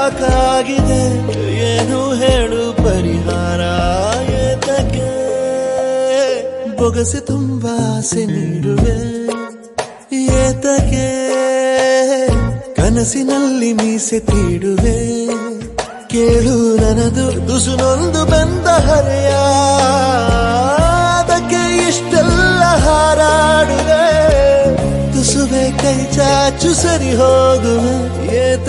ಸಾಕಾಗಿದೆ ಏನು ಹೇಳು ಪರಿಹಾರ ಏತಕ್ಕೆ ಬೊಗಸೆ ತುಂಬಾ ಆಸೆ ನೀಡುವೆ ಏತಕ್ಕೆ ಕನಸಿನಲ್ಲಿ ಮೀಸೆ ತೀಡುವೆ ಕೇಳು ನನದು ತುಸುನೊಂದು ಬಂದ ಹರೆಯ ಅದಕ್ಕೆ ಇಷ್ಟೆಲ್ಲ ಹಾರಾಡುವೆ ತುಸುವೆ ಕೈ ಚಾಚು ಸರಿ ಹೋಗುವೆ